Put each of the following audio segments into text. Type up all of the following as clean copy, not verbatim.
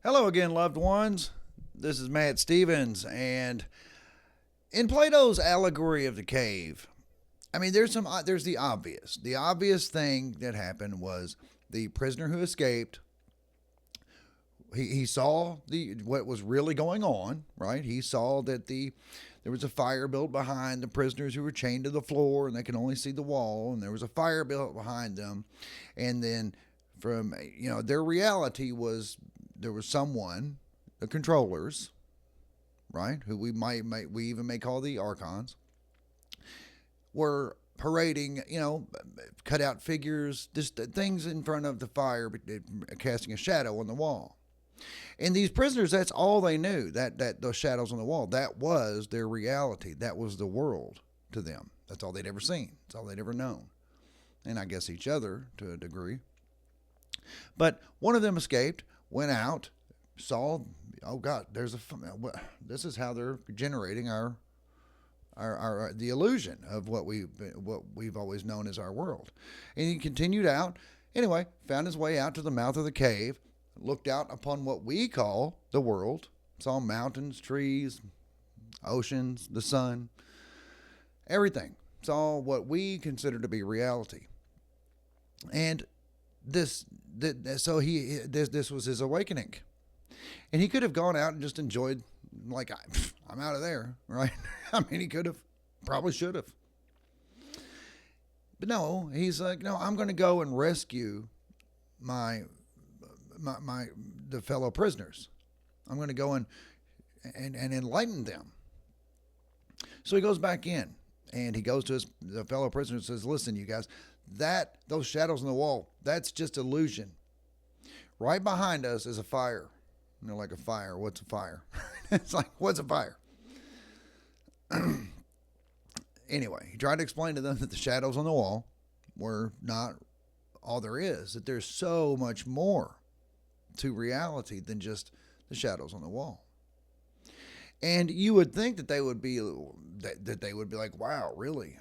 Hello again, loved ones. This is Matt Stevens, and in Plato's Allegory of the Cave, there's the obvious. The obvious thing that happened was the prisoner who escaped. He saw what was really going on, right? He saw that there was a fire built behind the prisoners who were chained to the floor, and they could only see the wall, and there was a fire built behind them, and then from their reality was there was someone, the controllers, right, who we even may call the archons, were parading, cut out figures, just things in front of the fire, casting a shadow on the wall. And these prisoners, that's all they knew, that those shadows on the wall, that was their reality. That was the world to them. That's all they'd ever seen. That's all they'd ever known. And I guess each other to a degree. But one of them escaped, went out, saw, oh God, this is how they're generating our the illusion of what we've always known as our world. And he continued out. Anyway, found his way out to the mouth of the cave, looked out upon what we call the world, saw mountains, trees, oceans, the sun, everything. Saw what we consider to be reality. And this was his awakening. And he could have gone out and just enjoyed, like, I'm out of there, right? He could have, probably should have. But no, he's like, no, I'm going to go and rescue the fellow prisoners. I'm going to go and enlighten them. So he goes back in, and he goes to the fellow prisoners and says, listen, you guys, those shadows on the wall, that's just illusion. Right behind us is a fire. Like a fire. What's a fire? It's like, what's a fire? Anyway, he tried to explain to them that the shadows on the wall were not all there is, that there's so much more to reality than just the shadows on the wall. And you would think that they would be like, wow, really?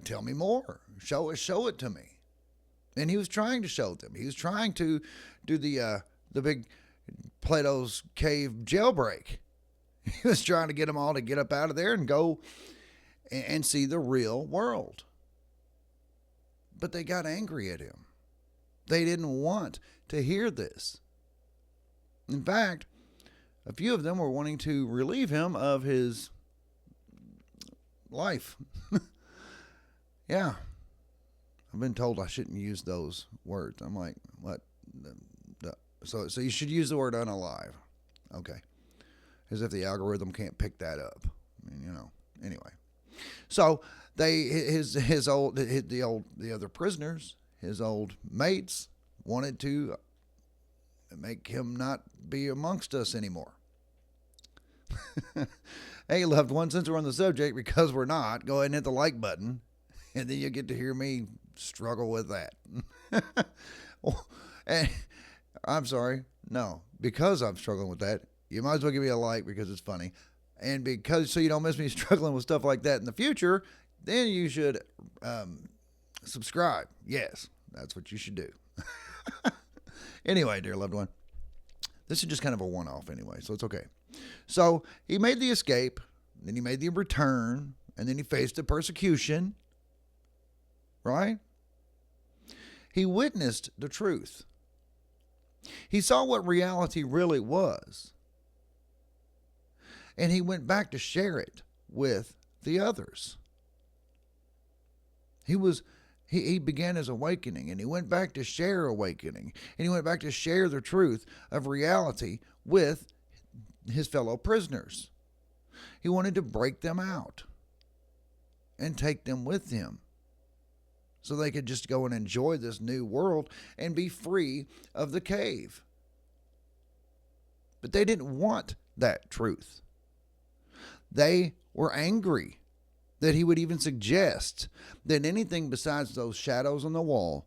Tell me more. Show it to me. And he was trying to show them. He was trying to do the big Plato's cave jailbreak. He was trying to get them all to get up out of there and go and see the real world. But they got angry at him. They didn't want to hear this. In fact, a few of them were wanting to relieve him of his life. Yeah. I've been told I shouldn't use those words. I'm like, what? So you should use the word unalive. Okay. As if the algorithm can't pick that up. Anyway. So the other prisoners, his old mates, wanted to make him not be amongst us anymore. Hey, loved one, since we're on the subject, because we're not, go ahead and hit the like button, and then you'll get to hear me struggle with that. And I'm sorry. No, because I'm struggling with that, you might as well give me a like because it's funny. And because so you don't miss me struggling with stuff like that in the future, then you should subscribe. Yes, that's what you should do. Anyway, dear loved one, this is just kind of a one-off anyway, so it's okay. So he made the escape, then he made the return, and then he faced the persecution, right? He witnessed the truth. He saw what reality really was. And he went back to share it with the others. He began his awakening, and he went back to share awakening, and he went back to share the truth of reality with his fellow prisoners. He wanted to break them out and take them with him so they could just go and enjoy this new world and be free of the cave. But they didn't want that truth. They were angry that he would even suggest that anything besides those shadows on the wall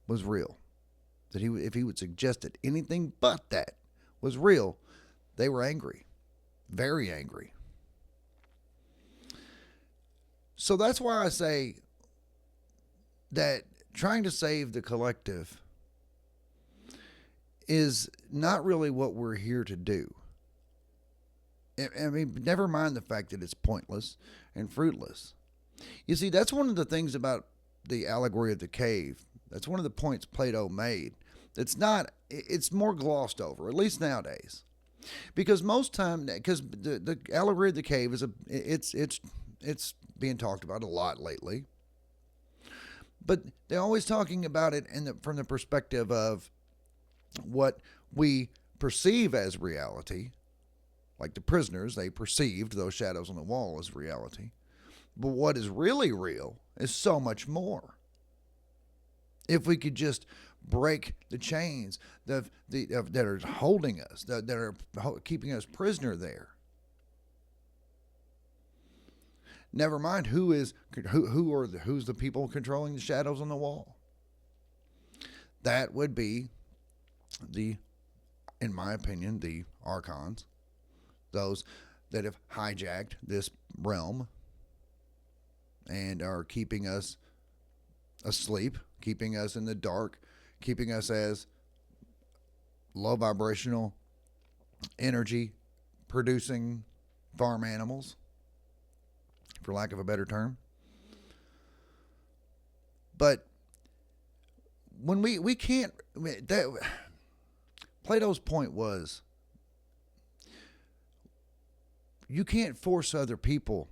was real. That if he would suggest that anything but that was real, they were angry. Very angry. So that's why I say that trying to save the collective is not really what we're here to do. I mean, never mind the fact that it's pointless and fruitless. You see, that's one of the things about the allegory of the cave. That's one of the points Plato made. It's more glossed over, at least nowadays. Because most time, because the allegory of the cave it's being talked about a lot lately. But they're always talking about it from the perspective of what we perceive as reality. Like the prisoners, they perceived those shadows on the wall as reality. But what is really real is so much more. If we could just break the chains that are holding us, that are keeping us prisoner there. Never mind who's the people controlling the shadows on the wall. That would be in my opinion, the archons, those that have hijacked this realm and are keeping us asleep, keeping us in the dark, keeping us as low vibrational energy producing farm animals, for lack of a better term. But when we can't, Plato's point was, you can't force other people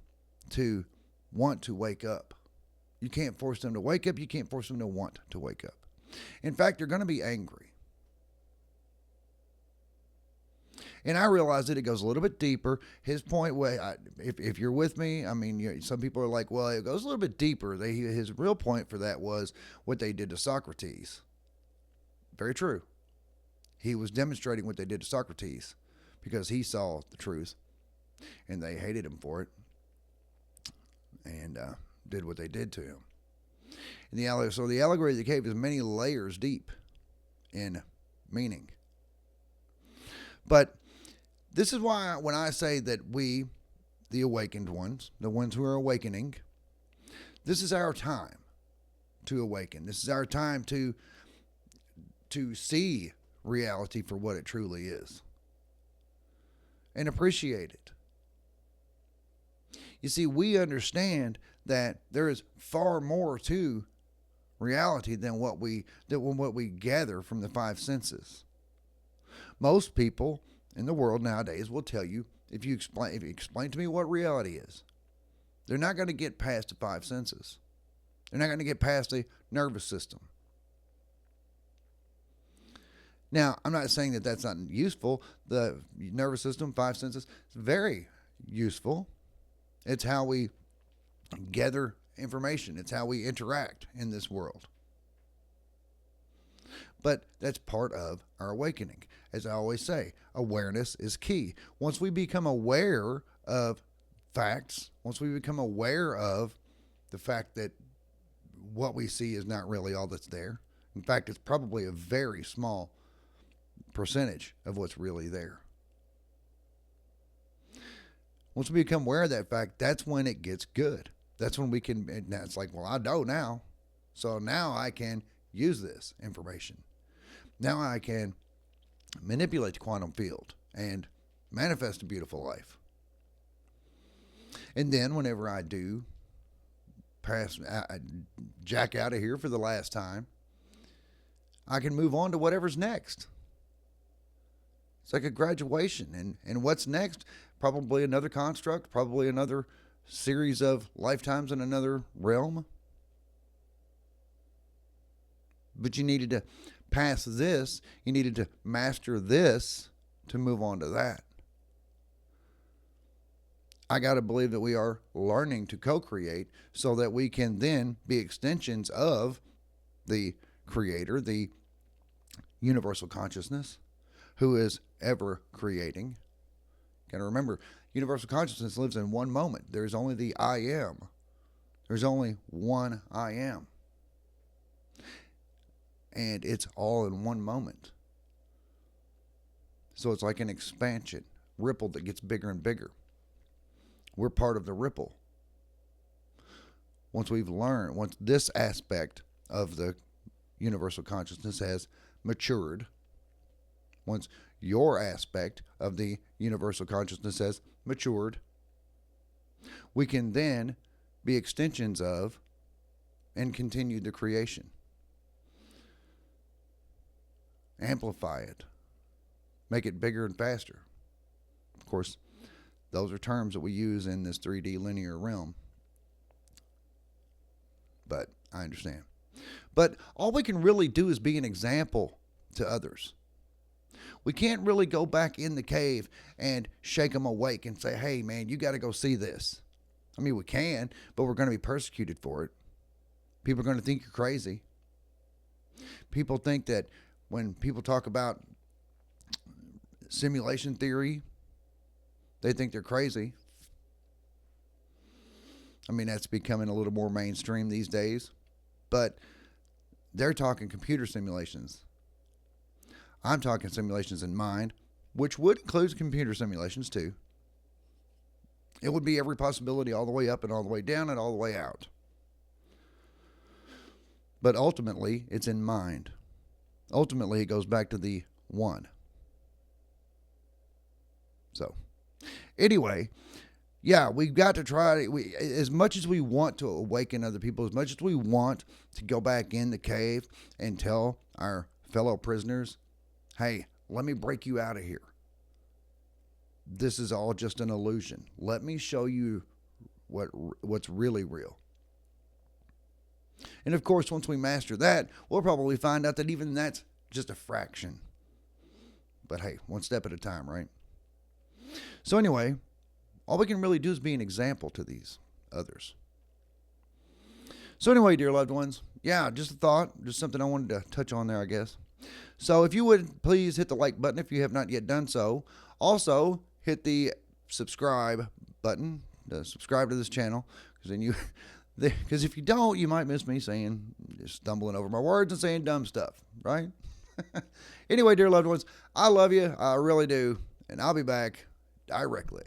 to want to wake up. You can't force them to wake up. You can't force them to want to wake up. In fact, they're going to be angry. And I realize that it goes a little bit deeper. His point, if you're with me, I mean, some people are like, well, it goes a little bit deeper. His real point for that was what they did to Socrates. Very true. He was demonstrating what they did to Socrates because he saw the truth and they hated him for it and did what they did to him. So the allegory of the cave is many layers deep in meaning. But this is why when I say that we, the awakened ones, the ones who are awakening, this is our time to awaken. This is our time to see reality for what it truly is and appreciate it. You see, we understand that there is far more to reality than what we gather from the five senses. Most people in the world nowadays will tell you, if you explain to me what reality is, they're not going to get past the five senses. They're not going to get past the nervous system. Now, I'm not saying that that's not useful. The nervous system, five senses, is very useful. It's how we gather information. It's how we interact in this world. But that's part of our awakening. As I always say, awareness is key. Once we become aware of facts, once we become aware of the fact that what we see is not really all that's there. In fact, it's probably a very small percentage of what's really there. Once we become aware of that fact, that's when it gets good. That's when we can, and it's like, well, I know now. So now I can use this information. Now I can manipulate the quantum field and manifest a beautiful life. And then whenever I do jack out of here for the last time, I can move on to whatever's next. It's like a graduation. And what's next? Probably another construct, probably another series of lifetimes in another realm. But you needed to pass this. You needed to master this to move on to that. I got to believe that we are learning to co-create so that we can then be extensions of the Creator, the universal consciousness, who is ever creating. Got to remember, universal consciousness lives in one moment. There's only the I am. There's only one I am. And it's all in one moment. So it's like an expansion, ripple that gets bigger and bigger. We're part of the ripple. Once this aspect of the universal consciousness has matured, once your aspect of the universal consciousness has matured, we can then be extensions of and continue the creation. Amplify it. Make it bigger and faster. Of course, those are terms that we use in this 3D linear realm. But I understand. But all we can really do is be an example to others. We can't really go back in the cave and shake them awake and say, hey, man, you got to go see this. I mean, we can, but we're going to be persecuted for it. People are going to think you're crazy. People think that when people talk about simulation theory, they think they're crazy. I mean, that's becoming a little more mainstream these days. But they're talking computer simulations. I'm talking simulations in mind, which would include computer simulations too. It would be every possibility all the way up and all the way down and all the way out. But ultimately, it's in mind. Ultimately, it goes back to the one. So, anyway, yeah, we've got to try. As much as we want to awaken other people, as much as we want to go back in the cave and tell our fellow prisoners, hey, let me break you out of here. This is all just an illusion. Let me show you what's really real. And of course, once we master that, we'll probably find out that even that's just a fraction. But hey, one step at a time, right? So anyway, all we can really do is be an example to these others. So anyway, dear loved ones, yeah, just a thought, just something I wanted to touch on there, I guess. So if you would please hit the like button if you have not yet done so. Also, hit the subscribe button to subscribe to this channel, because if you don't, you might miss me just stumbling over my words and saying dumb stuff, right? Anyway, dear loved ones, I love you. I really do. And I'll be back directly.